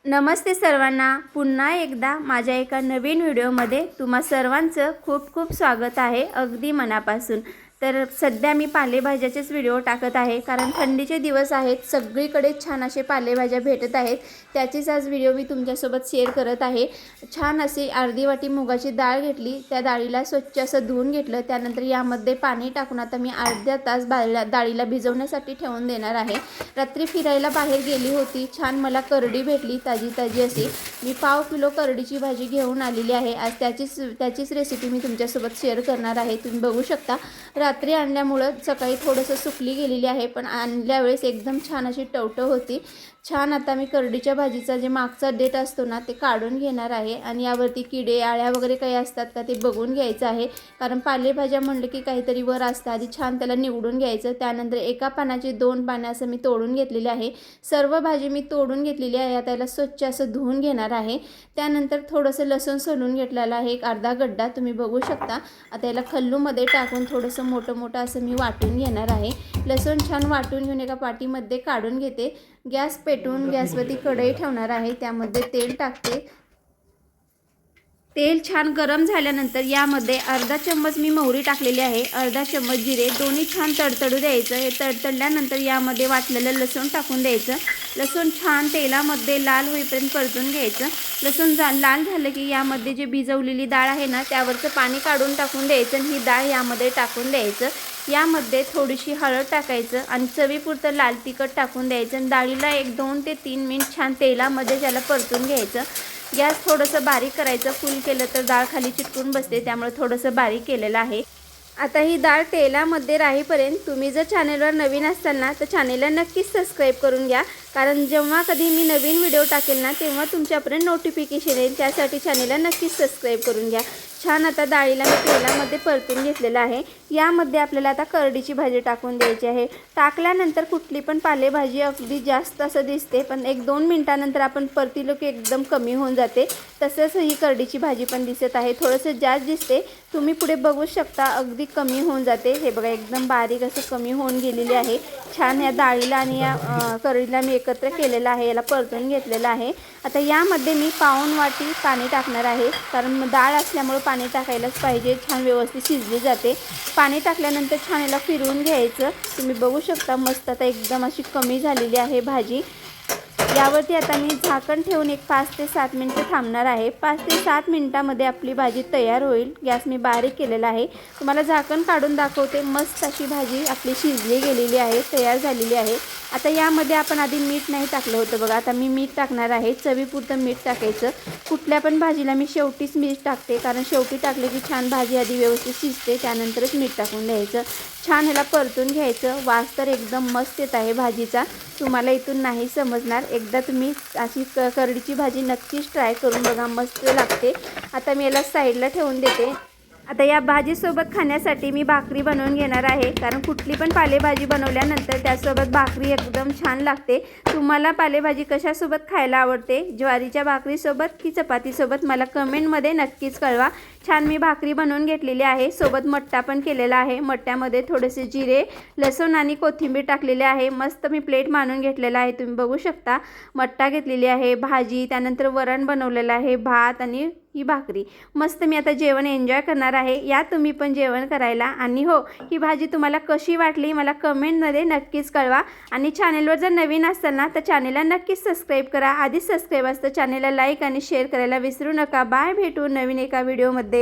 नमस्ते सर्वांना, पुन्हा एकदा माझ्या एका नवीन व्हिडिओमध्ये तुम्हा सर्वांचं खूप खूप स्वागत आहे अगदी मनापासून। तर सध्या मी पालेभाज्याचेच व्हिडिओ टाकत आहे, कारण थंडीचे दिवस आहेत, सगळीकडे छान असे पालेभाज्या भेटत आहेत। त्याचीच आज व्हिडिओ मी तुमच्यासोबत शेअर करत आहे। छान अशी अर्धी वाटी मुगाची डाळ घेतली, त्या डाळीला स्वच्छ असं धुवून घेतलं। त्यानंतर यामध्ये पाणी टाकून आता मी अर्धा तास डाळीला भिजवण्यासाठी ठेवून देणार आहे। रात्री फिरायला बाहेर गेली होती, छान मला करडी भेटली ताजी ताजी अशी। मी 1/2 किलो करडीची भाजी घेऊन आलेली आहे। आज त्याचीच रेसिपी मी तुमच्यासोबत शेअर करणार आहे। तुम्ही बघू शकता, रात्री आणल्यामुळे सकाळी थोडंसं सुकली गेलेली आहे, पण आणल्या वेळेस एकदम छान अशी टवटव होती। छान आता मी करडीच्या भाजीचा जे मागचा देठ असतो ना, ते काढून घेणार आहे आणि यावरती किडे आळ्या वगैरे काही असतात का ते बघून घ्यायचं आहे, कारण पालेभाज्या म्हणलं की काहीतरी वर असतं। आधी छान त्याला निवडून घ्यायचं। त्यानंतर एका पानाची 2 पाने असं मी तोडून घेतलेली आहे। सर्व भाजी मी तोडून घेतलेली आहे। त्याला स्वच्छ असं धुवून घेणार आहे। त्यानंतर थोडंसं लसूण सोलून घेतलेलं आहे, एक अर्धा गड्डा तुम्ही बघू शकता। आता याला खल्लूमध्ये टाकून थोडंसं मोठं असं मी वाटून घेणार आहे। लसूण छान वाटून घेऊन एका पाटीमध्ये काढून घेते। गॅस पेटवून गॅसवरती कढई ठेवणार आहे, त्यामध्ये तेल टाकते। तेल छान गरम झाल्यानंतर यामध्ये अर्धा चम्मच मी मोहरी टाकलेली आहे, अर्धा चम्मच जिरे, दोन्ही छान तडतडू द्यायचं। हे तडतडल्यानंतर यामध्ये वाटलेलं लसूण टाकून द्यायचं। लसूण छान तेलामध्ये लाल होईपर्यंत परतून घ्यायचं। लसूण लाल झालं की यामध्ये जे भिजवलेली डाळ आहे ना, त्यावरचं पाणी काढून टाकून द्यायचं आणि ही डाळ यामध्ये टाकून द्यायचं। यामध्ये थोडीशी हळद टाकायचं आणि चवीपुरतं लाल तिखट टाकून द्यायचं आणि डाळीला 1-2 ते 3 मिनिट छान तेलामध्ये त्याला परतून घ्यायचं। गॅस थोडंसं बारीक करायचं, फुल केलं तर डाळ खाली चिटकून बसते, त्यामुळे थोडंसं बारीक केलेलं आहे। आता ही डाळ तेलामध्ये राहीपर्यंत तुम्ही जर चॅनलवर नवीन असाल ना, तर चॅनलला नक्कीच सबस्क्राईब करून घ्या, कारण जेव्हा कधी मी नवीन व्हिडिओ टाकेल ना, तेव्हा तुमच्यापर्यंत नोटिफिकेशन येईल। त्यासाठी चॅनलला नक्कीच सबस्क्राईब करून घ्या। छान आता डाळीला मी तेलामध्ये परतून घेतलेलं आहे। यामध्ये आपल्याला आता करडीची भाजी टाकून द्यायची आहे। टाकल्यानंतर कुठली पण पालेभाजी अगदी जास्त असं दिसते, पण 1-2 मिनिटानंतर आपण परतिलो की एकदम कमी होऊन जाते। तसंच ही करडीची भाजी पण दिसत आहे, थोडंसं जास्त दिसते। तुम्ही पुढे बघू शकता, अगदी कमी होऊन जाते। हे बघा, एकदम बारीक असं कमी होऊन गेलेली आहे। छान या डाळीला आणि या करडीला मी एकत्र केलेलं आहे, याला परतून घेतलेलं आहे। आता यामध्ये मी 1/2 वाटी पाणी टाकणार आहे, कारण डाळ असल्यामुळे पाणी टाकायलाच पाहिजे, छान व्यवस्थित शिजली जाते। पाणी टाकल्यानंतर छान याला फिरवून घ्यायचं। तुम्ही बघू शकता, मस्त आता एकदम अशी कमी झालेली आहे भाजी। यावरती आता मी झाकण ठेवून एक 5 ते 7 मिनिटं थांबणार आहे। 5 ते 7 मिनिटांमध्ये आपली भाजी तयार होईल। गॅस मी बारीक केलेला आहे, तुम्हाला झाकण काढून दाखवते। मस्त अशी भाजी आपली शिजली गेलेली आहे, तयार झालेली आहे। आता यामध्ये आपण आधी मीठ नाही टाकलं होतं बघा, आता मी मीठ टाकणार आहे। चवीपुरतं मीठ टाकायचं। कुठल्या पण भाजीला मी शेवटीच मीठ टाकते, कारण शेवटी टाकले की छान भाजी आधी व्यवस्थित शिजते, त्यानंतरच मीठ टाकून द्यायचं। छान ह्याला परतून घ्यायचं। वास तर एकदम मस्त येत आहे भाजीचा, तुम्हाला इथून नाही समजणार। एकदा तुम्ही अशी करडीची भाजी नक्कीच ट्राय करून बघा, मस्त लागते। आता मी याला साईडला ठेवून देते। आता या भाजीसोबत खाण्यासाठी मी भाकरी बनवून घेणार आहे, कारण कुठली पण पालेभाजी बनवल्यानंतर त्यासोबत भाकरी एकदम छान लागते। तुम्हाला पालेभाजी कशासोबत खायला आवडते, ज्वारीच्या भाकरीसोबत की चपातीसोबत, मला कमेंटमध्ये नक्कीच कळवा। छान मी भाकरी बनवून घेतलेली आहे, सोबत मट्टा पण केलेला आहे। मट्ट्यामध्ये थोडेसे जिरे, लसूण आणि कोथिंबीर टाकलेले आहे। मस्त मी प्लेट मांडून घेतलेला आहे, तुम्ही बघू शकता। मट्टा घेतलेली आहे, भाजी, त्यानंतर वरण बनवलेलं आहे, भात आणि ही भाकरी। मस्त मी आता जेवण एन्जॉय करणार आहे। या तुम्ही पण जेवण करायला। आणि हो, ही भाजी तुम्हाला कशी वाटली मला कमेंटमध्ये नक्कीच कळवा। आणि चॅनलवर जर नवीन असाल ना, तर चॅनलला नक्कीच सबस्क्राईब करा। आधीच सबस्क्राईब असतं, चॅनलला लाईक आणि शेअर करायला विसरू नका। बाय, भेटू नवीन एका व्हिडिओमध्ये।